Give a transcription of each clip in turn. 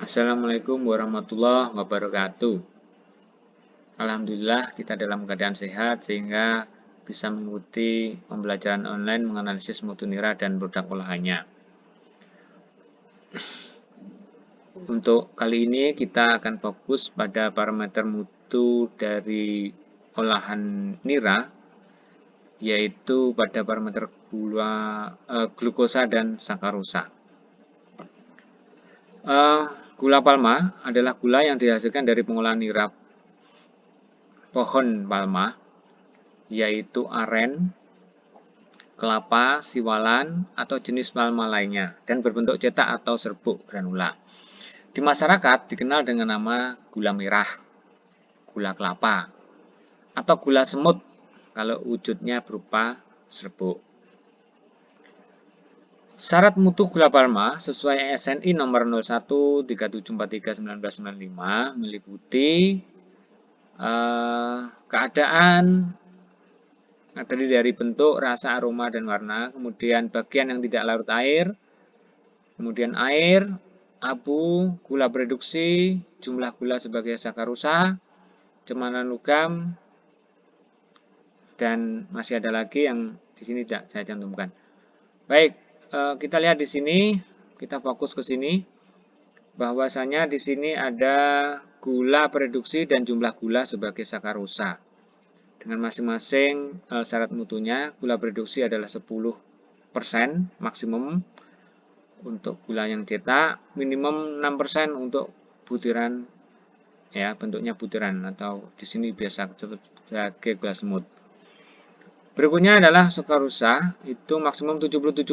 Assalamualaikum warahmatullahi wabarakatuh. Alhamdulillah kita dalam keadaan sehat sehingga bisa mengikuti pembelajaran online menganalisis mutu nira dan produk olahannya. Untuk kali ini kita akan fokus pada parameter mutu dari olahan nira, yaitu pada parameter glukosa dan sakarosa. Gula palma adalah gula yang dihasilkan dari pengolahan nira pohon palma, yaitu aren, kelapa, siwalan, atau jenis palma lainnya, dan berbentuk cetak atau serbuk granula. Di masyarakat dikenal dengan nama gula merah, gula kelapa, atau gula semut kalau wujudnya berupa serbuk. Syarat mutu gula palma sesuai SNI nomor 0137431995 meliputi keadaan terdiri dari bentuk, rasa, aroma, dan warna, kemudian bagian yang tidak larut air, kemudian air, abu, gula produksi, jumlah gula sebagai sakarosa, cemaran logam, dan masih ada lagi yang di sini tidak saya cantumkan. Baik, kita lihat di sini, kita fokus ke sini, bahwasanya di sini ada gula produksi dan jumlah gula sebagai sakarosa. Dengan masing-masing syarat mutunya, gula produksi adalah 10% maksimum untuk gula yang cetak, minimum 6% untuk butiran, ya bentuknya butiran atau di sini biasa sebagai gula semut. Berikutnya adalah sakarosa, itu maksimum 77%.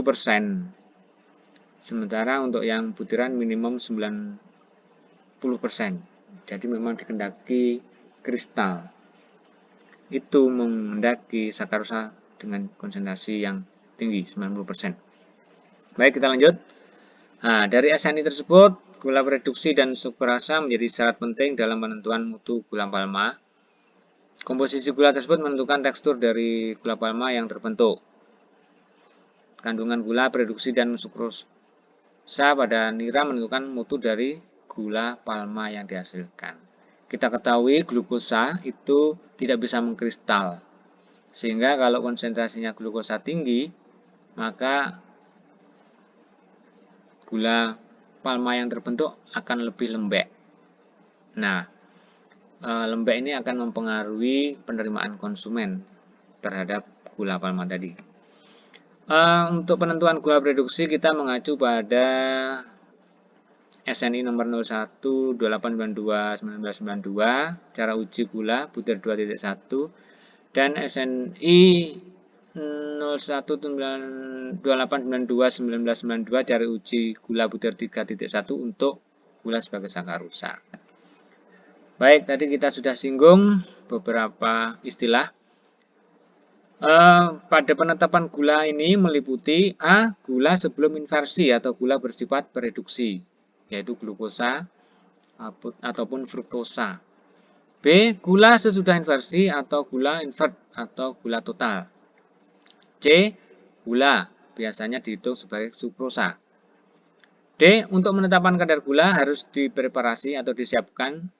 Sementara untuk yang butiran minimum 90%. Jadi memang dikehendaki kristal itu mendaki sakarosa dengan konsentrasi yang tinggi, 90%. Baik, kita lanjut. Nah, dari SNI tersebut, gula produksi dan sakarosa menjadi syarat penting dalam penentuan mutu gula palma. Komposisi gula tersebut menentukan tekstur dari gula palma yang terbentuk. Kandungan gula produksi dan sukrosa pada nira menentukan mutu dari gula palma yang dihasilkan. Kita ketahui glukosa itu tidak bisa mengkristal, sehingga kalau konsentrasinya glukosa tinggi, maka gula palma yang terbentuk akan lebih lembek. Nah, lembek ini akan mempengaruhi penerimaan konsumen terhadap gula palma tadi. Untuk penentuan gula produksi kita mengacu pada SNI nomor 0128921992 cara uji gula butir 2.1 dan SNI 0128921992 cara uji gula butir 3.1 untuk gula sebagai sakarosa. Baik, tadi kita sudah singgung beberapa istilah. Pada penetapan gula ini meliputi A. Gula sebelum inversi atau gula bersifat reduksi, yaitu glukosa ataupun fruktosa. B. Gula sesudah inversi atau gula invert atau gula total. C. Gula biasanya dihitung sebagai sukrosa. D. Untuk menetapkan kadar gula harus dipreparasi atau disiapkan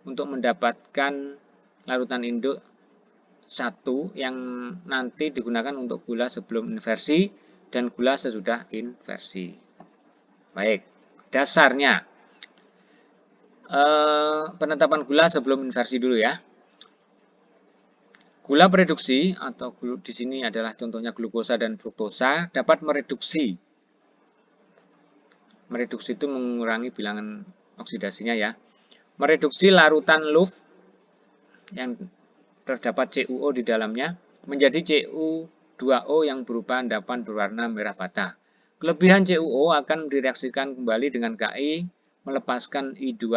untuk mendapatkan larutan induk 1 yang nanti digunakan untuk gula sebelum inversi dan gula sesudah inversi. Baik, dasarnya penetapan gula sebelum inversi dulu ya. Gula produksi atau di sini adalah contohnya glukosa dan fruktosa dapat mereduksi. Mereduksi itu mengurangi bilangan oksidasinya ya. Mereduksi larutan LUF yang terdapat CuO di dalamnya menjadi Cu2O yang berupa endapan berwarna merah bata. Kelebihan CuO akan direaksikan kembali dengan Ki melepaskan I2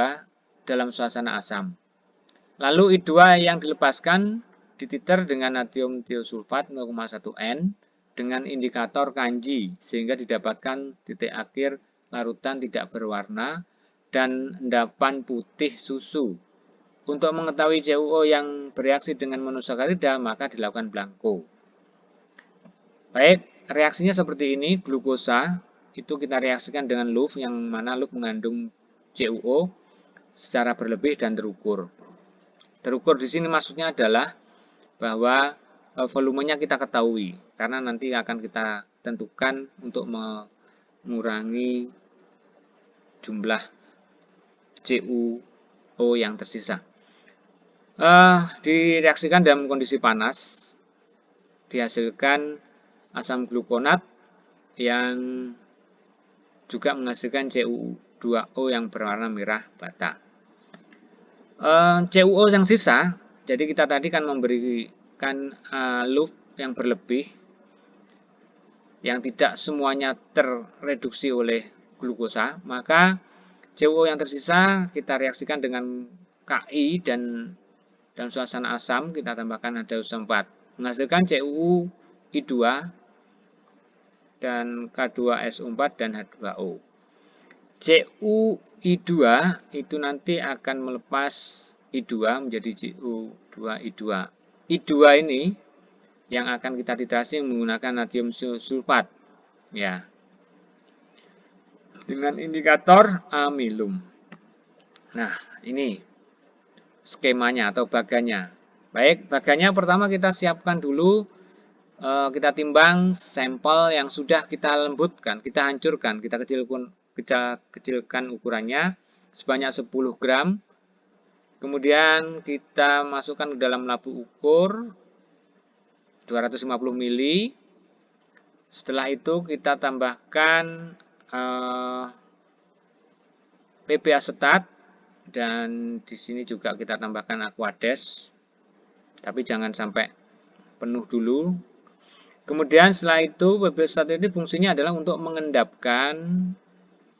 dalam suasana asam. Lalu I2 yang dilepaskan dititer dengan natrium tiosulfat 0,1 N dengan indikator kanji sehingga didapatkan titik akhir larutan tidak berwarna dan endapan putih susu. Untuk mengetahui CuO yang bereaksi dengan monosakarida, maka dilakukan blanko. Baik, reaksinya seperti ini. Glukosa itu kita reaksikan dengan LUF, yang mana LUF mengandung CuO secara berlebih dan terukur. Terukur di sini maksudnya adalah bahwa volumenya kita ketahui, karena nanti akan kita tentukan untuk mengurangi jumlah CuO yang tersisa. Direaksikan dalam kondisi panas, dihasilkan asam glukonat yang juga menghasilkan CuO2 yang berwarna merah bata. CuO yang sisa, jadi kita tadi kan memberikan loop yang berlebih, yang tidak semuanya terreduksi oleh glukosa, maka CuO yang tersisa kita reaksikan dengan Ki dan dalam suasana asam kita tambahkan H2O4, menghasilkan CuI2 dan K2SO4 dan H2O. CuI2 itu nanti akan melepas I2 menjadi CuO2I2. I2 ini yang akan kita titrasi menggunakan natrium sulfat, ya, dengan indikator amilum. Nah, ini skemanya atau baganya. Baik, baganya pertama kita siapkan dulu, kita timbang sampel yang sudah kita lembutkan, kita hancurkan, kita kecilkan ukurannya sebanyak 10 gram. Kemudian kita masukkan ke dalam labu ukur 250 ml. Setelah itu kita tambahkan PP asetat, dan di sini juga kita tambahkan Aquades, tapi jangan sampai penuh dulu. Kemudian setelah itu PP asetat itu fungsinya adalah untuk mengendapkan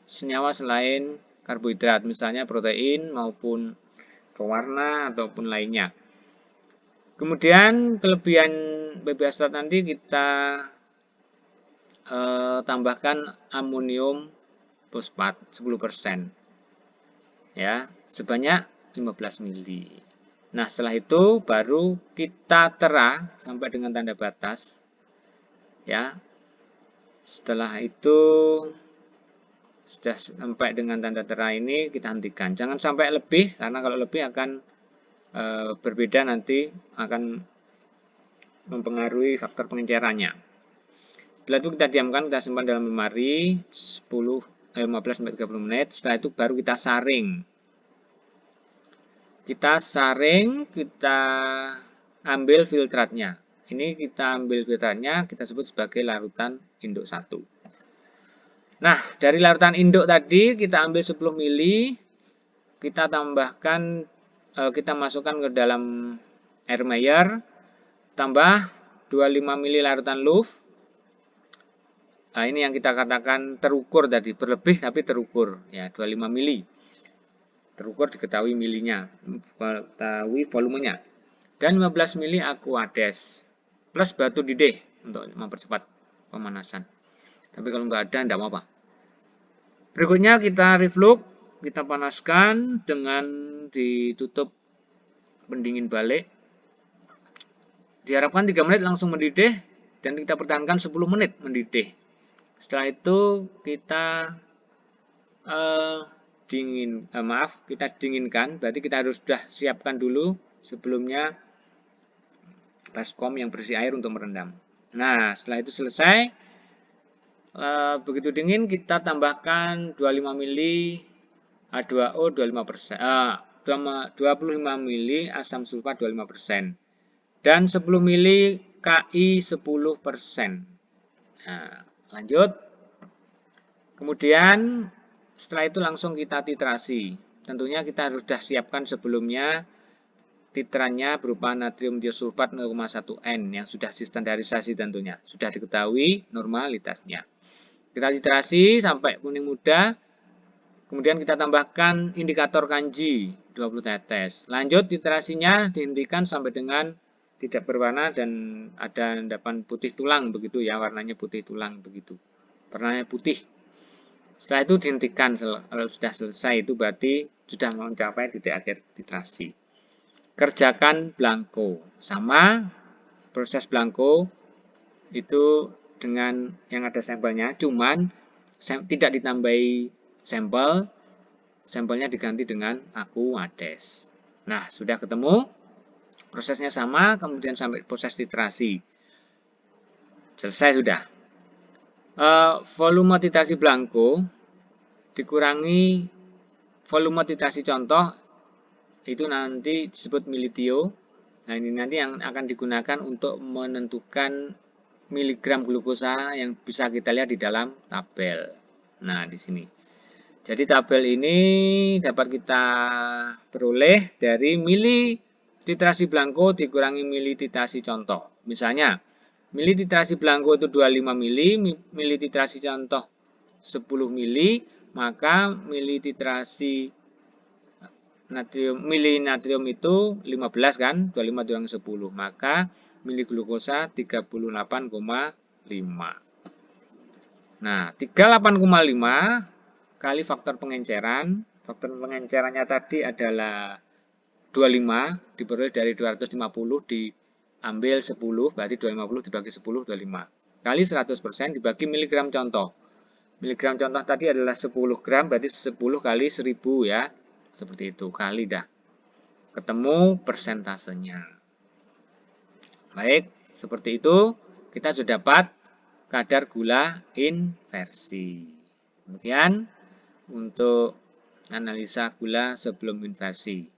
senyawa selain karbohidrat, misalnya protein maupun pewarna ataupun lainnya. Kemudian kelebihan PP asetat nanti kita tambahkan amonium fosfat 10%, ya, sebanyak 15 ml. Nah, setelah itu baru kita tera sampai dengan tanda batas, ya. Setelah itu sudah sampai dengan tanda tera ini kita hentikan. Jangan sampai lebih, karena kalau lebih akan berbeda, nanti akan mempengaruhi faktor pengencerannya. Setelah itu kita diamkan, kita simpan dalam lemari 15-30 menit. Setelah itu baru kita saring. Kita ambil filtratnya. Ini kita ambil filtratnya, kita sebut sebagai larutan induk 1. Nah, dari larutan induk tadi kita ambil 10 ml, kita tambahkan, kita masukkan ke dalam air Mayer, tambah 25 ml larutan Louf. Nah, ini yang kita katakan terukur tadi, berlebih tapi terukur, ya, 25 ml. Terukur diketahui milinya, diketahui volumenya. Dan 15 ml Aquades plus batu didih untuk mempercepat pemanasan. Tapi kalau nggak ada, enggak apa-apa. Berikutnya kita reflux, kita panaskan dengan ditutup pendingin balik. Diharapkan 3 menit langsung mendidih, dan kita pertahankan 10 menit mendidih. Setelah itu kita kita dinginkan, berarti kita harus sudah siapkan dulu sebelumnya baskom yang berisi air untuk merendam. Nah, setelah itu selesai, begitu dingin kita tambahkan 25 ml H2O 25%, 25 ml asam sulfat 25%, dan 10 ml Ki 10%. Nah, lanjut. Kemudian setelah itu langsung kita titrasi. Tentunya kita harus sudah siapkan sebelumnya titrannya berupa natrium tiosulfat 0,1 N yang sudah distandarisasi, tentunya sudah diketahui normalitasnya. Kita titrasi sampai kuning muda. Kemudian kita tambahkan indikator kanji 20 tetes. Lanjut titrasinya dihentikan sampai dengan tidak berwarna dan ada endapan putih tulang, begitu ya, warnanya putih tulang begitu. Warnanya putih. Setelah itu dihentikan. Kalau sudah selesai itu berarti sudah mencapai titik akhir titrasi. Kerjakan blanko. Sama proses blanko itu dengan yang ada sampelnya, cuman tidak ditambahi sampel, sampelnya diganti dengan Aquades. Nah, sudah ketemu, prosesnya sama, kemudian sampai proses titrasi. Selesai sudah. Volume titrasi blanko dikurangi volume titrasi contoh, itu nanti disebut militio. Nah, ini nanti yang akan digunakan untuk menentukan miligram glukosa yang bisa kita lihat di dalam tabel. Nah, di sini. Jadi tabel ini dapat kita peroleh dari mili titrasi blanko dikurangi mili titrasi contoh. Misalnya, mili titrasi blanko itu 25 mili, mili titrasi contoh 10 mili, maka mili titrasi mili natrium itu 15 kan, 25 kurang 10, maka mili glukosa 38,5. Nah, 38,5 kali faktor pengenceran. Faktor pengencerannya tadi adalah 25, diperoleh dari 250 diambil 10, berarti 250 dibagi 10, 25. Kali 100% dibagi miligram contoh. Miligram contoh tadi adalah 10 gram, berarti 10 kali 1000 ya. Seperti itu, kali dah. Ketemu persentasenya. Baik, seperti itu kita sudah dapat kadar gula inversi. Demikian untuk analisa gula sebelum inversi.